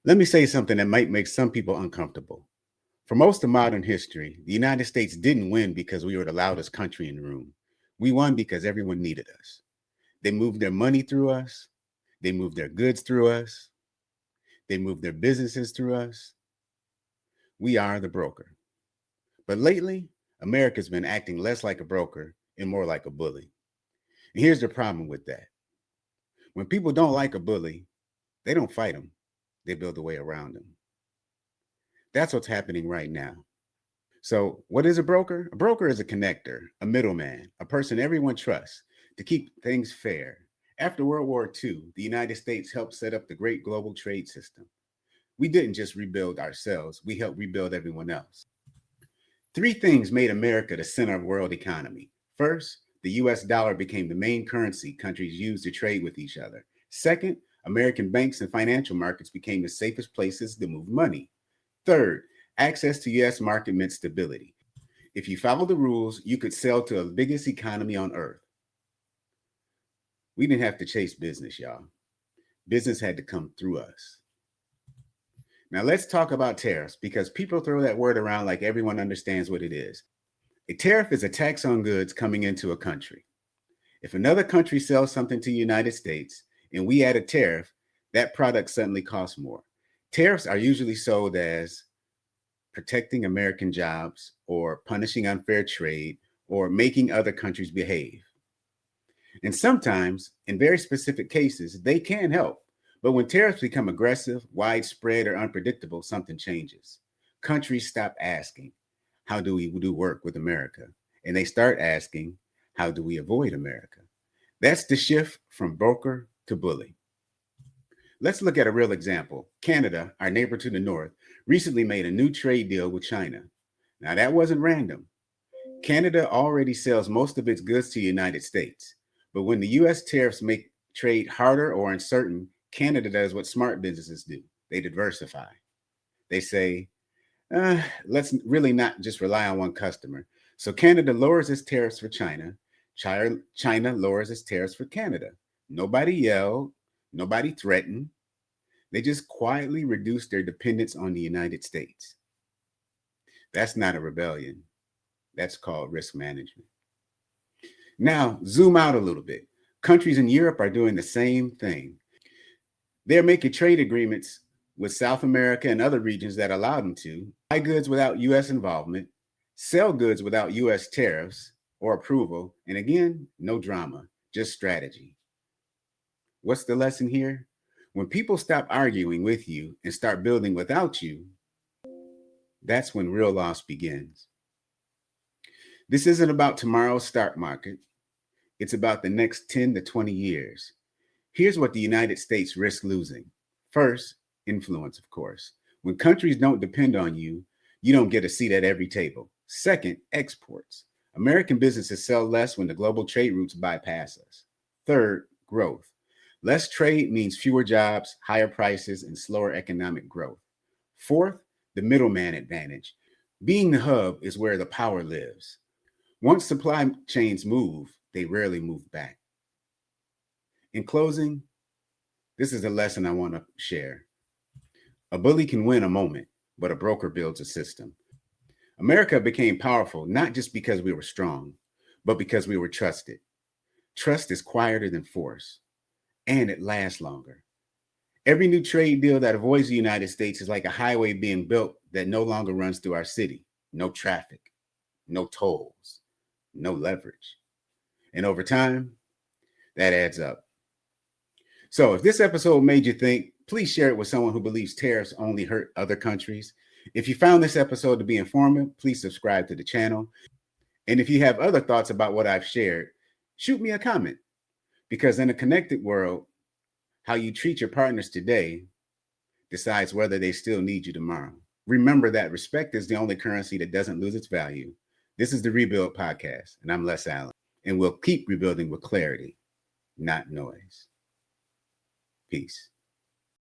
Let me say something that might make some people uncomfortable. For most of modern history, the United States didn't win because we were the loudest country in the room. We won because everyone needed us. They moved their money through us, they moved their goods through us, they moved their businesses through us. We are the broker. But lately, America's been acting less like a broker and more like a bully. And here's the problem with that. When people don't like a bully, they don't fight them, they build a way around them. That's what's happening right now. So, what is a broker? A broker is a connector, a middleman, a person everyone trusts to keep things fair. After World War II, the United States helped set up the great global trade system. We didn't just rebuild ourselves, we helped rebuild everyone else. Three things made America the center of world economy. First, the US dollar became the main currency countries used to trade with each other. Second, American banks and financial markets became the safest places to move money. Third, access to US market meant stability. If you follow the rules, you could sell to the biggest economy on earth. We didn't have to chase business, y'all. Business had to come through us. Now let's talk about tariffs because people throw that word around like everyone understands what it is. A tariff is a tax on goods coming into a country. If another country sells something to the United States and we add a tariff, that product suddenly costs more. Tariffs are usually sold as protecting American jobs or punishing unfair trade or making other countries behave. And sometimes, in very specific cases, they can help. But when tariffs become aggressive, widespread, or unpredictable, something changes. Countries stop asking, how do we do work with America? And they start asking, how do we avoid America? That's the shift from broker to bully. Let's look at a real example. Canada, our neighbor to the north, recently made a new trade deal with China. Now, that wasn't random. Canada already sells most of its goods to the United States. But when the US tariffs make trade harder or uncertain, Canada does what smart businesses do. They diversify. They say, let's really not just rely on one customer. So Canada lowers its tariffs for China. China lowers its tariffs for Canada. Nobody yelled. Nobody threatened. They just quietly reduced their dependence on the United States. That's not a rebellion. That's called risk management. Now, zoom out a little bit. Countries in Europe are doing the same thing. They're making trade agreements with South America and other regions that allow them to buy goods without US involvement, sell goods without US tariffs or approval, and again, no drama, just strategy. What's the lesson here? When people stop arguing with you and start building without you, that's when real loss begins. This isn't about tomorrow's stock market. It's about the next 10 to 20 years. Here's what the United States risks losing. First, influence, of course. When countries don't depend on you, you don't get a seat at every table. Second, exports. American businesses sell less when the global trade routes bypass us. Third, growth. Less trade means fewer jobs, higher prices, and slower economic growth. Fourth, the middleman advantage. Being the hub is where the power lives. Once supply chains move, they rarely move back. In closing, this is a lesson I want to share. A bully can win a moment, but a broker builds a system. America became powerful not just because we were strong, but because we were trusted. Trust is quieter than force, and it lasts longer. Every new trade deal that avoids the United States is like a highway being built that no longer runs through our city. No traffic, no tolls, no leverage. And over time, that adds up. So if this episode made you think, please share it with someone who believes tariffs only hurt other countries. If you found this episode to be informative, please subscribe to the channel. And if you have other thoughts about what I've shared, shoot me a comment. Because in a connected world, how you treat your partners today decides whether they still need you tomorrow. Remember that respect is the only currency that doesn't lose its value. This is the Rebuild Podcast, and I'm Les Allen. And we'll keep rebuilding with clarity, not noise. Peace.